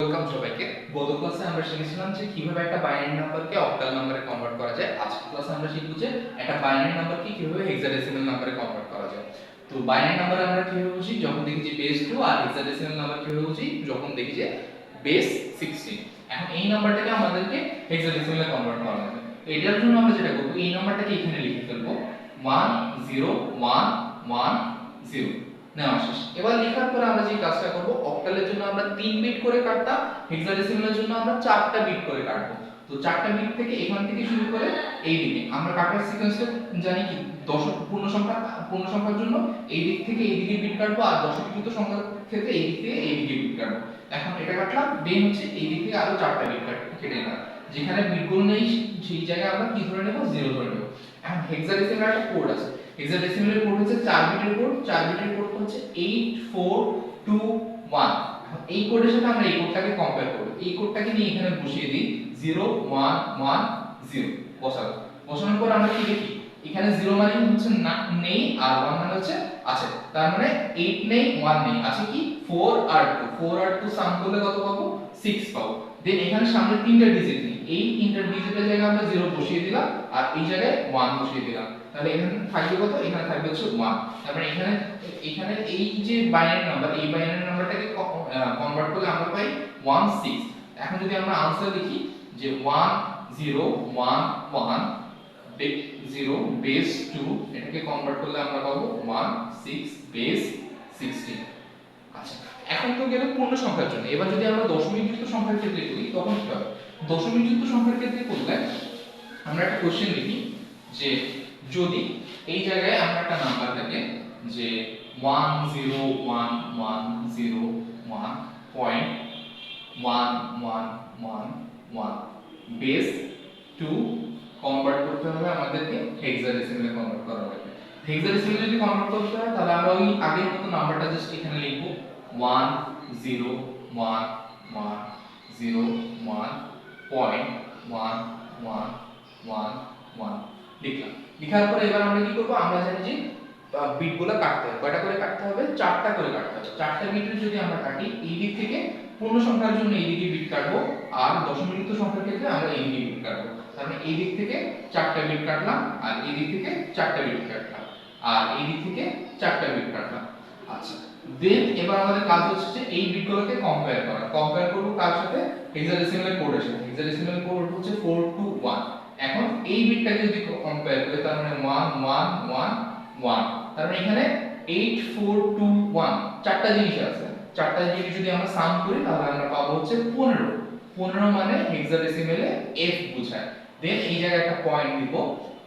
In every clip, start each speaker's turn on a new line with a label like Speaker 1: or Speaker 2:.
Speaker 1: Welcome সবাইকে। গত ক্লাসে আমরা শিখেছিলাম যে কিভাবে একটা বাইনারি নাম্বারকে অক্টাল নম্বরে কনভার্ট করা যায়। আজকের ক্লাসে আমরা শিখব যে একটা বাইনারি নাম্বারকে কিভাবে হেক্সাডেসিমাল নম্বরে কনভার্ট করা যায়। তো বাইনারি নাম্বার আমরা কিভাবে বুঝি? যখন দেখি যে বেস 2, আর হেক্সাডেসিমাল নাম্বার কিভাবে বুঝি? যখন দেখি যে বেস 16। এখন এই নাম্বারটাকে আমাদেরকে হেক্সাডেসিমালে কনভার্ট করা হবে। এটার জন্য আমরা যেটা করব, এই নাম্বারটাকে এখানে লিখে ফেলবো 1 0 1 1 0 নেওয়া শেষ। এবার লেখার পরে আমরা যে কাজটা করব, অক্টালের জন্য আমরা 3 বিট করে কাটতাম, হেক্সাডেসিমালের জন্য আমরা 4টা বিট করে কাটবো। তো 4টা বিট থেকে এখান থেকে শুরু করে এই দিকে আমরা কাটার সিকোয়েন্সটা জানি কি, দশক পূর্ণ সংখ্যার জন্য এই দিক থেকে এই দিকে বিট কাটবো, আর দশকযুক্ত সংখ্যার ক্ষেত্রে এই দিক থেকে এই দিকে বিট কাটবো। এখন এটা কাটলাম, দেন হচ্ছে এই দিক থেকে আরো 4টা বিট কেটে নিলাম। যেখানে বিটগুলো নেই সেই জায়গায় আমরা কি ধরে নেব, 0 ধরে নেব। এখন হেক্সাডেসিমাল একটা কোড আছে। হেক্সাডেসিমালের কোড হচ্ছে 4 বিটের কোড। 4 বিটের কোড হচ্ছে 8421। এখন এই কোডের সাথে আমরা এই কোডটাকে কম্পেয়ার করব। এই কোডটাকে নিয়ে এখানে বসিয়ে দিই 0110 বসাবো। বসানোর পর আমরা কি দেখি, এখানে 0 মানে হচ্ছে না, নেই, আর 1 মানে হচ্ছে আছে। তার মানে 8 নেই, 1 নেই, আছে কি 4 আর 2। 4 আর 2 সাম করলে কত পাবো? 6 পাবো। দেন এখানে সামনে তিনটা ডিজিট নেই, এই তিনটা ডিজিটের জায়গায় আমরা 0 বসিয়ে দিলাম, আর এই জায়গায় 1 বসিয়ে দিলাম। তাহলে এখানে থাকবে কত? এখানে থাকবে হচ্ছে 1। তারপরে এখানে এখানে এই যে বাইনারি নাম্বার, এই বাইনারি নাম্বারটাকে কনভার্ট করলে আমরা পাই 16। এখন যদি আমরা आंसर লিখি যে 1 0 1 1 0 বেস 2, এটাকে কনভার্ট করলে আমরা পাবো 1 6 বেস 16। আচ্ছা, এখন তো গেল পূর্ণ সংখ্যার জন্য। এবার যদি আমরা দশমিক যুক্ত সংখ্যার ক্ষেত্রে করি তখন কি হবে? দশমিক যুক্ত সংখ্যার ক্ষেত্রে করলে আমরা একটা কোশ্চেন লিখি যে যদি এই জায়গায় আমরা একটা নাম্বার থাকে যে 10111.1111 বেস 2 কনভার্ট করতে হবে আমাদেরকে হেক্সাডেসিমালে কনভার্ট করা হবে। হেক্সাডেসিমালে যদি কনভার্ট করতে হয় তাহলে আমরা ওই আগের মতো নাম্বারটা জাস্ট এখানে লিখব 10110.1111 লিখলাম। লিখার পরে এবার আমরা কি করব, আমরা জানি যে বিটগুলো কাটতে হবে। কয়টা করে কাটতে হবে? 4টা করে কাটতে হবে। 4টা বিটের যদি আমরা কাটি, এই দিক থেকে পূর্ণ সংখ্যার জন্য এই দিকে বিট কাটবো, আর দশমিক যুক্ত সংখ্যার ক্ষেত্রে আমরা এই দিকে বিট কাটবো। তার মানে এই দিক থেকে 4টা বিট কাটলাম, আর এই দিক থেকে 4টা বিট কাটলাম, আর এই দিক থেকে 4টা বিট কাটলাম। আচ্ছা, দেন এবার আমাদের কাজ হচ্ছে যে এই বিটগুলোকে কম্পেয়ার করা। কম্পেয়ার করব কার সাথে? হেক্সাডেসিমাল কোডের সাথে। হেক্সাডেসিমাল কোড হচ্ছে 421। এখন এই বিটটাকে যদি কম্পেয়ার করি তার মানে 1111, তার মানে এখানে 8421 চারটা জিনিস আছে। চারটা জিনিস যদি আমরা সাম করি তাহলে আমরা পাবো হচ্ছে 15। 15 মানে হেক্সাডেসিমালে f বোঝায়। দেন এই জায়গায় একটা পয়েন্ট দিব,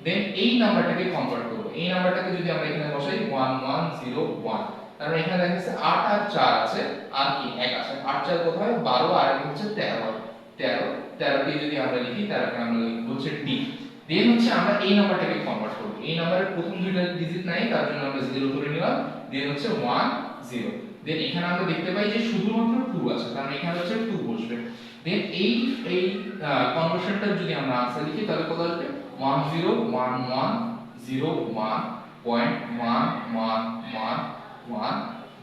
Speaker 1: দেন এই নাম্বারটাকে কনভার্ট করব। এই নাম্বারটাকে যদি আমরা এখানে বসাই 1101, তার মানে এখানে দেখা যাচ্ছে 8 আর 4 আছে, আর কি 1 আছে। 8 4 কত হয়? 12, আর এক হচ্ছে 13। 13 কে যদি আমরা লিখি, 13 কে আমরা লিখব হচ্ছে d। দেন হচ্ছে আমরা এই নাম্বারটাকে কনভার্ট করব। এই নাম্বারের প্রথম দুইটা ডিজিট নাই, তার জন্য আমরা 0 ধরে নিলাম। দেন হচ্ছে 1 0। দেন এখানে আমরা দেখতে পাই যে শুধুমাত্র 2 আছে, তার মানে এখানে হচ্ছে 2 বসবে। দেন এই এই কনভার্সনটা যদি আমরা आंसर লিখি তাহলে কত আসবে? 101101.1111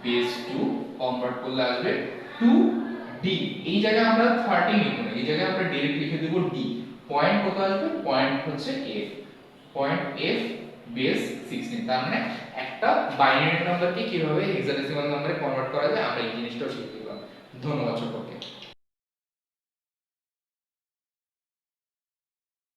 Speaker 1: বেস 2 কনভার্ট করলে আসবে 2d। এই জায়গায় আমরা 13 লিখব না, এই জায়গায় আমরা ডাইরেক্ট লিখে দেব d। পয়েন্ট কত আসবে? পয়েন্ট হচ্ছে f। Point f base 16। তার মানে একটা বাইনারি নাম্বারকে কিভাবে হেক্সাডেসিমাল নম্বরে কনভার্ট করা যায় আমরা এই জিনিসটাও শিখে গেলাম। ধন্যবাদ সকলকে।